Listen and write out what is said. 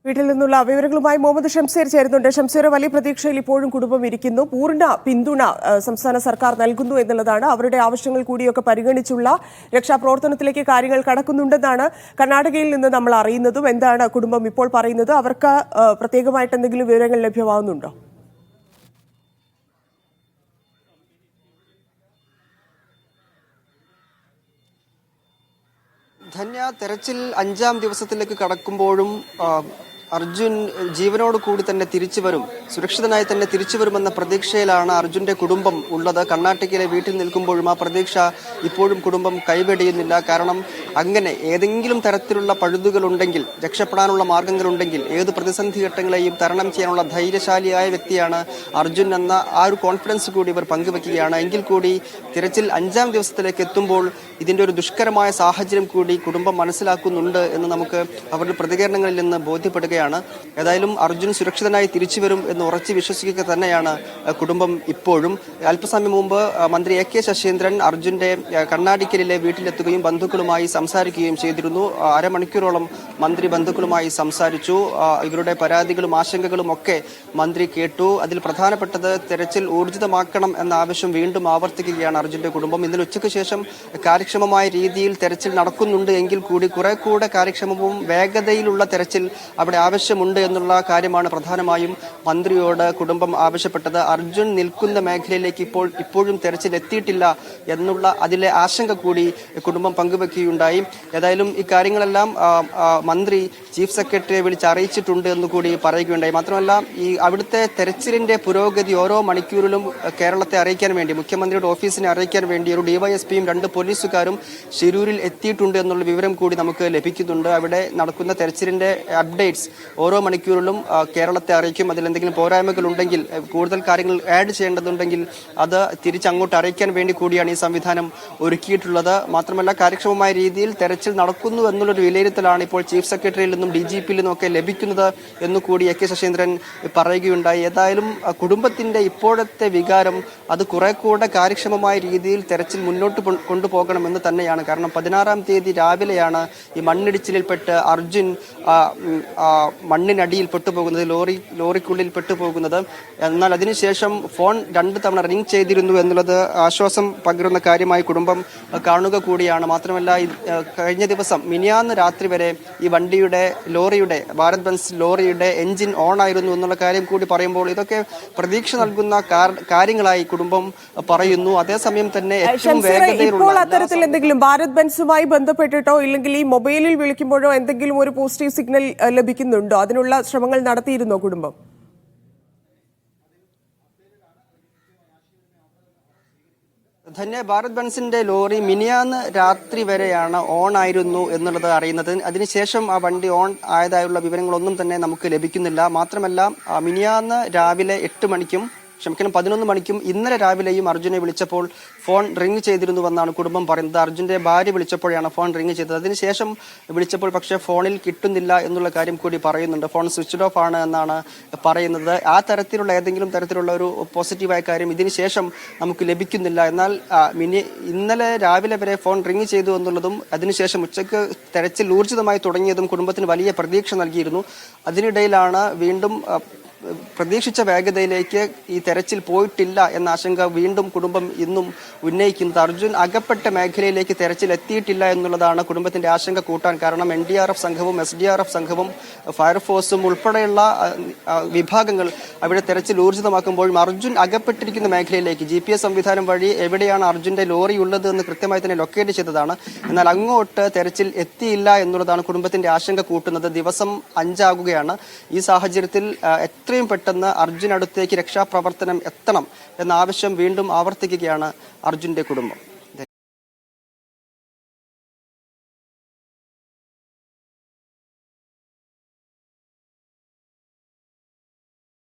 വീട്ടിൽ നിന്നുള്ള വിവരങ്ങളുമായി മുഹമ്മദ് ഷംസീർ ചേരുന്നുണ്ട്. ഷംസീർ, വലിയ പ്രതീക്ഷയിൽ ഇപ്പോഴും കുടുംബം ഇരിക്കുന്നു. പൂർണ്ണ പിന്തുണ സംസ്ഥാന സർക്കാർ നൽകുന്നു എന്നുള്ളതാണ്. അവരുടെ ആവശ്യങ്ങൾ കൂടിയൊക്കെ പരിഗണിച്ചുള്ള രക്ഷാപ്രവർത്തനത്തിലേക്ക് കാര്യങ്ങൾ കടക്കുന്നുണ്ടെന്നാണ് കർണാടകയിൽ നിന്ന് നമ്മൾ അറിയുന്നതും. എന്താണ് കുടുംബം ഇപ്പോൾ പറയുന്നത്? അവർക്ക് പ്രത്യേകമായിട്ട് എന്തെങ്കിലും വിവരങ്ങൾ ലഭ്യമാവുന്നുണ്ടോ? ധന്യ, തെരച്ചിൽ 5-ാം ദിവസത്തിലേക്ക് കടക്കുമ്പോഴും അർജുൻ ജീവനോട് കൂടി തന്നെ തിരിച്ചു വരും, സുരക്ഷിതനായി തന്നെ തിരിച്ചു വരുമെന്ന പ്രതീക്ഷയിലാണ് അർജുന്റെ കുടുംബം ഉള്ളത്. കർണാടകയിലെ വീട്ടിൽ നിൽക്കുമ്പോഴും ആ പ്രതീക്ഷ ഇപ്പോഴും കുടുംബം കൈവെടിയുന്നില്ല. കാരണം അങ്ങനെ ഏതെങ്കിലും തരത്തിലുള്ള പഴുതുകളുണ്ടെങ്കിൽ, രക്ഷപ്പെടാനുള്ള മാർഗങ്ങളുണ്ടെങ്കിൽ, ഏത് പ്രതിസന്ധി ഘട്ടങ്ങളെയും തരണം ചെയ്യാനുള്ള ധൈര്യശാലിയായ വ്യക്തിയാണ് അർജുൻ എന്ന ആ ഒരു കോൺഫിഡൻസ് കൂടി ഇവർ പങ്കുവെക്കുകയാണ്. എങ്കിൽ കൂടി തിരച്ചിൽ 5-ാം ദിവസത്തിലേക്ക് എത്തുമ്പോൾ ഇതിന്റെ ഒരു ദുഷ്കരമായ സാഹചര്യം കൂടി കുടുംബം മനസ്സിലാക്കുന്നുണ്ട് എന്ന് നമുക്ക് അവരുടെ പ്രതികരണങ്ങളിൽ നിന്ന് ബോധ്യപ്പെടുകയാണ്. ഏതായാലും അർജുൻ സുരക്ഷിതനായി തിരിച്ചു വരും എന്ന് ഉറച്ചു വിശ്വസിക്കുക തന്നെയാണ് കുടുംബം ഇപ്പോഴും. അല്പസമയം മുമ്പ് മന്ത്രി AK ശശീന്ദ്രൻ അർജുന്റെ കർണാടകയിലെ വീട്ടിലെത്തുകയും ബന്ധുക്കളുമായി സംസാരിക്കുകയും ചെയ്തിരുന്നു. അരമണിക്കൂറോളം മന്ത്രി ബന്ധുക്കളുമായി സംസാരിച്ചു. ഇവരുടെ പരാതികളും ആശങ്കകളും ഒക്കെ മന്ത്രി കേട്ടു. അതിൽ പ്രധാനപ്പെട്ടത് തെരച്ചിൽ ഊർജിതമാക്കണം എന്ന ആവശ്യം വീണ്ടും ആവർത്തിക്കുകയാണ് അർജുന്റെ കുടുംബം. ഇന്നലെ ഉച്ചയ്ക്ക് ശേഷം കാര്യക്ഷമമായ രീതിയിൽ തെരച്ചിൽ നടക്കുന്നുണ്ട് എങ്കിൽ കൂടി കുറെ കൂടെ കാര്യക്ഷമവും വേഗതയിലുള്ള തെരച്ചിൽ അവിടെ ആവശ്യമുണ്ട് എന്നുള്ള കാര്യമാണ് പ്രധാനമായും മന്ത്രിയോട് കുടുംബം ആവശ്യപ്പെട്ടത്. അർജുൻ നിൽക്കുന്ന മേഖലയിലേക്ക് ഇപ്പോഴും തെരച്ചിൽ എത്തിയിട്ടില്ല എന്നുള്ള അതിലെ ആശങ്ക കൂടി കുടുംബം പങ്കുവെക്കുകയുണ്ടായി. ഏതായാലും ഇക്കാര്യങ്ങളെല്ലാം മന്ത്രി ചീഫ് സെക്രട്ടറിയെ വിളിച്ച് അറിയിച്ചിട്ടുണ്ട് എന്ന് കൂടി പറയുകയുണ്ടായി. മാത്രമല്ല ഈ അവിടുത്തെ തെരച്ചിലിന്റെ പുരോഗതി ഓരോ മണിക്കൂറിലും കേരളത്തെ അറിയിക്കാൻ വേണ്ടി, മുഖ്യമന്ത്രിയുടെ ഓഫീസിനെ അറിയിക്കാൻ വേണ്ടി ഒരു DYSPയും 2 പോലീസുകാരും ശിരൂരിൽ എത്തിയിട്ടുണ്ട് എന്നുള്ള വിവരം കൂടി നമുക്ക് ലഭിക്കുന്നുണ്ട്. അവിടെ നടക്കുന്ന തെരച്ചിലിന്റെ അപ്ഡേറ്റ്സ് ഓരോ മണിക്കൂറിലും കേരളത്തെ അറിയിക്കും. അതിലെന്തെങ്കിലും പോരായ്മകൾ ഉണ്ടെങ്കിൽ, കൂടുതൽ കാര്യങ്ങൾ ആഡ് ചെയ്യേണ്ടതുണ്ടെങ്കിൽ അത് തിരിച്ചങ്ങോട്ട് അറിയിക്കാൻ വേണ്ടി കൂടിയാണ് ഈ സംവിധാനം ഒരുക്കിയിട്ടുള്ളത്. മാത്രമല്ല കാര്യക്ഷമമായ രീതിയിൽ തെരച്ചിൽ നടക്കുന്നു എന്നുള്ളൊരു വിലയിരുത്തലാണ് ഇപ്പോൾ ചീഫ് സെക്രട്ടറിയിൽ നിന്നും DGPയിൽ നിന്നും ഒക്കെ ലഭിക്കുന്നത് എന്നുകൂടി AK ശശീന്ദ്രൻ പറയുകയുണ്ടായി. ഏതായാലും കുടുംബത്തിന്റെ ഇപ്പോഴത്തെ വികാരം അത് കുറെ കൂടെ കാര്യക്ഷമമായ രീതിയിൽ തെരച്ചിൽ മുന്നോട്ട് കൊണ്ടുപോകണമെന്ന് തന്നെയാണ്. കാരണം 16-ാം തീയതി രാവിലെയാണ് ഈ മണ്ണിടിച്ചിലിൽപ്പെട്ട് അർജുൻ മണ്ണിനടിയിൽ പെട്ടുപോകുന്നത്, ലോറിക്കുള്ളിൽ പെട്ടുപോകുന്നത്. എന്നാൽ അതിനുശേഷം ഫോൺ 2 തവണ റിംഗ് ചെയ്തിരുന്നു എന്നുള്ളത് ആശ്വാസം പകരുന്ന കാര്യമായി കുടുംബം കാണുക കൂടിയാണ്. മാത്രമല്ല കഴിഞ്ഞ ദിവസം മിനിയാന്ന് രാത്രി വരെ ഈ ലോറിയുടെ ഭാരത് ബെൻസ് ലോറിയുടെ എഞ്ചിൻ ഓൺ ആയിരുന്നു എന്നുള്ള കാര്യം കൂടി പറയുമ്പോൾ ഇതൊക്കെ പ്രതീക്ഷ നൽകുന്ന കാര്യങ്ങളായി കുടുംബം പറയുന്നു. അതേസമയം തന്നെ ഏറ്റവും വേഗതയിലുള്ള അത്തരത്തിൽ എന്തെങ്കിലും ഭാരത് ബെൻസുമായി ബന്ധപ്പെട്ടിട്ടോ ഇല്ലെങ്കിൽ ഈ മൊബൈലിൽ വിളിക്കുമ്പോഴോ എന്തെങ്കിലും ഒരു പോസിറ്റീവ് സിഗ്നൽ ലഭിക്കുന്നുണ്ടോ? അതിനുള്ള ശ്രമങ്ങൾ നടത്തിയിരുന്നോ കുടുംബം? ധന്യ, ഭാരത് ബെൻസിന്റെ ലോറി മിനിയാന്ന് രാത്രി വരെയാണ് ഓൺ ആയിരുന്നു എന്നുള്ളത് അറിയുന്നത്. അതിനുശേഷം ആ വണ്ടി ഓൺ ആയതായുള്ള വിവരങ്ങളൊന്നും തന്നെ നമുക്ക് ലഭിക്കുന്നില്ല. മാത്രമല്ല മിനിയാന്ന് രാവിലെ 8 മണിക്കും 11 മണിക്കും ഇന്നലെ രാവിലെയും അർജുനെ വിളിച്ചപ്പോൾ ഫോൺ റിംഗ് ചെയ്തിരുന്നുവെന്നാണ് കുടുംബം പറയുന്നത്. അർജുന്റെ ഭാര്യ വിളിച്ചപ്പോഴാണ് ഫോൺ റിംഗ് ചെയ്തത്. അതിനുശേഷം വിളിച്ചപ്പോൾ പക്ഷേ ഫോണിൽ കിട്ടുന്നില്ല എന്നുള്ള കാര്യം കൂടി പറയുന്നുണ്ട്. ഫോൺ സ്വിച്ച്ഡ് ഓഫ് ആണ് എന്നാണ് പറയുന്നത്. ആ തരത്തിലുള്ള ഏതെങ്കിലും തരത്തിലുള്ള ഒരു പോസിറ്റീവായ കാര്യം ഇതിനുശേഷം നമുക്ക് ലഭിക്കുന്നില്ല. എന്നാൽ ഇന്നലെ രാവിലെ വരെ ഫോൺ റിംഗ് ചെയ്തു എന്നുള്ളതും അതിനുശേഷം ഉച്ചയ്ക്ക് തെരച്ചിൽ ഊർജിതമായി തുടങ്ങിയതും കുടുംബത്തിന് വലിയ പ്രതീക്ഷ നൽകിയിരുന്നു. അതിനിടയിലാണ് വീണ്ടും പ്രതീക്ഷിച്ച വേഗതയിലേക്ക് ഈ തെരച്ചിൽ പോയിട്ടില്ല എന്ന ആശങ്ക വീണ്ടും കുടുംബം ഇന്നും ഉന്നയിക്കുന്നത്. അർജുൻ അകപ്പെട്ട മേഖലയിലേക്ക് തെരച്ചിൽ എത്തിയിട്ടില്ല എന്നുള്ളതാണ് കുടുംബത്തിന്റെ ആശങ്ക കൂട്ടാൻ കാരണം. NDRF സംഘവും SDRF സംഘവും ഫയർഫോഴ്സും ഉൾപ്പെടെയുള്ള വിഭാഗങ്ങൾ അവിടെ തെരച്ചിൽ ഊർജിതമാക്കുമ്പോഴും അർജുൻ അകപ്പെട്ടിരിക്കുന്ന മേഖലയിലേക്ക് GPS സംവിധാനം വഴി എവിടെയാണ് അർജുന്റെ ലോറി ഉള്ളത് എന്ന് കൃത്യമായി തന്നെ ലൊക്കേറ്റ് ചെയ്തതാണ്. എന്നാൽ അങ്ങോട്ട് തെരച്ചിൽ എത്തിയില്ല എന്നുള്ളതാണ് കുടുംബത്തിന്റെ ആശങ്ക കൂട്ടുന്നത്. ദിവസം 5 ആകുകയാണ്. ഈ സാഹചര്യത്തിൽ എത്രയും പെട്ടെന്ന് അർജുൻ അടുത്തേക്ക് രക്ഷാപ്രവർത്തനം എത്തണം എന്ന ആവശ്യം വീണ്ടും ആവർത്തിക്കുകയാണ് അർജുന്റെ കുടുംബം.